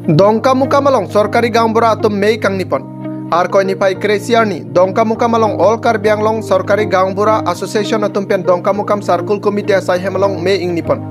Dongka muka malong sorkari gambura atum mei kang nipon. Ar koi nipai kresiarni dongka muka malong all kar biang long sorkari gambura association atum pen dongka mukam sarkul committee asai hemalong mei ing nipon.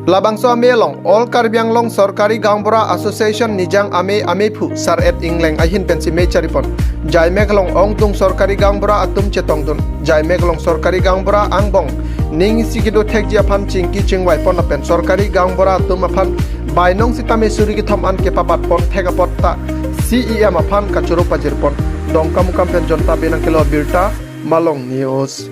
Labangso ame long all kar biang long sorkari gambura association nijang ame phu sar et ingleng ahin pensi mei charipon. Jai meglong ong tung sorkari gambura atum chetong dun. Jai meglong sorkari gambura angbong. Ning sikido tek jiapan cingki cingwai pon apen sorkari gambura atum apan Bainong si tame suri ki thom an ke papat pot thega pot ta CEM afan ka churu pajir pon dongka mukam pen jonta benang kilo birta malong news.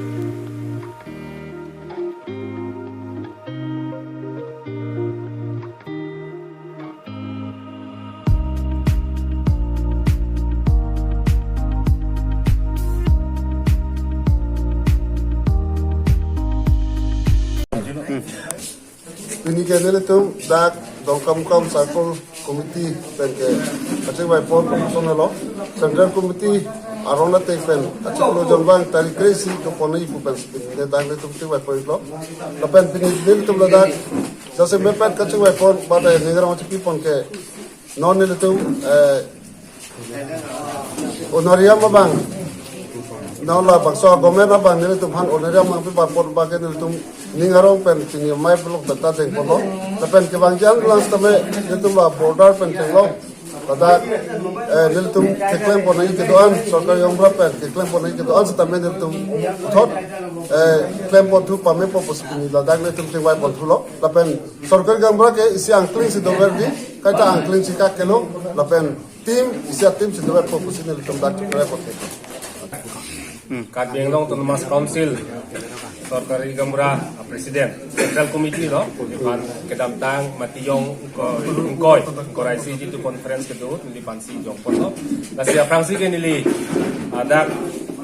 Ini kena tu dak dongkam sarkol komiti pengke aceh waipon promosional lo central komiti arona tepen aceh lo jambang tari kresi komponai pupen de dak tu tu waipon lo lapen pini dil tu dak jase mepat aceh waipon pada negara macam pipon ke non ile tu onariam bang Naula bakso gomen apa nilai tu han oneria mampu papor bagian nilai tu ningarong pen sini mai peluk beta deng pono tapi kebangjang kelas tapi itu lah border pen cenglo pada nilai tu keklaim pono ini kedoan sorkar yang berapa keklaim pono ini kedoan setame nilai tu thot klaim pono tu pame popos ini lah dak nilai tu cengwai pono tu lo tapi sorkar yang berapa isi angkling si dober di kata angkling si kak kelo tapi tim isi tim si dober popos ini nilai tu dak repot Kadang long Thomas Council, sorkari gambura presiden, central committee lo, kan kedam tang matiyong koi, koraisi jitu conference kedua, nili pansi jong pono, nasi Fransi ke nili ada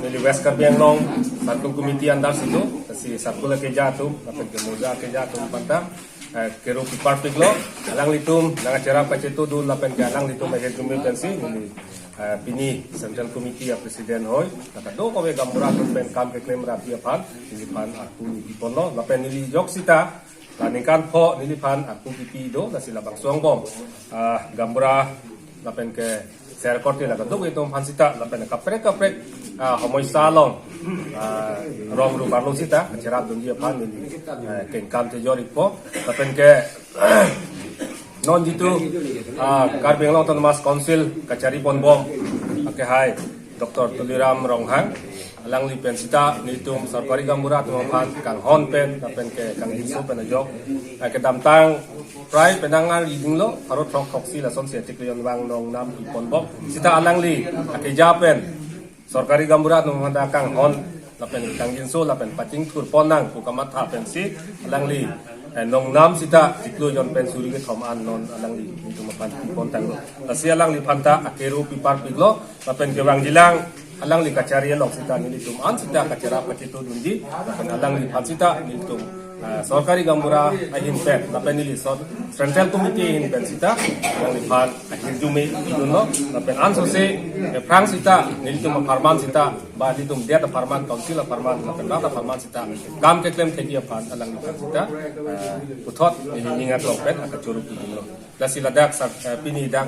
nili West Kadang long, satu committee andar situ, nasi satu lagi jatuh, dapat kemudian ke jatuh pantang. Kero piparpik lo, alang litum, nang acara pacetu dulu lapen alang litum agen komitensi, ini pini central committee ya presiden hoy, kata do kowe gambura pen kam ke klaim rapi apan, ini pan aku ipon lo, lapen nili jok sita, lanikan po nili pan aku pipi do, nasi labang suang bom, gambura lapen ke share korti lah kata do itu pan sita, lapen kaprek homoy salong, rom ru barlo sita, acara dunia pan ini kengkam tejori po, lapen ke non jitu karbeng long Thomas Council kacari pon bom ake hai Dr. Tuliram Ronghang alang li pen sita nitum sarkari gambura tumapan kang hon pen lapen ke kang inso pen ajok ke damtang prai penangan iding lo harut rok toksi la son setik yon wang nong nam ipon bom sita alang li ake japen sarkari gambura tumapan kang hon lapen kang inso lapen pacing tur ponang pukamat ha pen si alang li nong nam sita iklu yon pen suri ke thom an non alang li itu mapan kontang lo lasi alang li phanta akeru pipar piglo mapen ke wang jilang alang li kacari long sita ni tum an sita kacara pacitu dunji mapen alang li phan sita ni tum sorkari gambura ahin pen mapen ni central committee in pen sita alang li phan akhir jume idun lo mapen an so se prang sita ni tum farman sita ba di tum dia ta farman council farman mapen ta farman sita gam ke claim theki phan alang li phan sita uthot ni ningat lo pen aka churu ki lo lasi ladak sa pini dak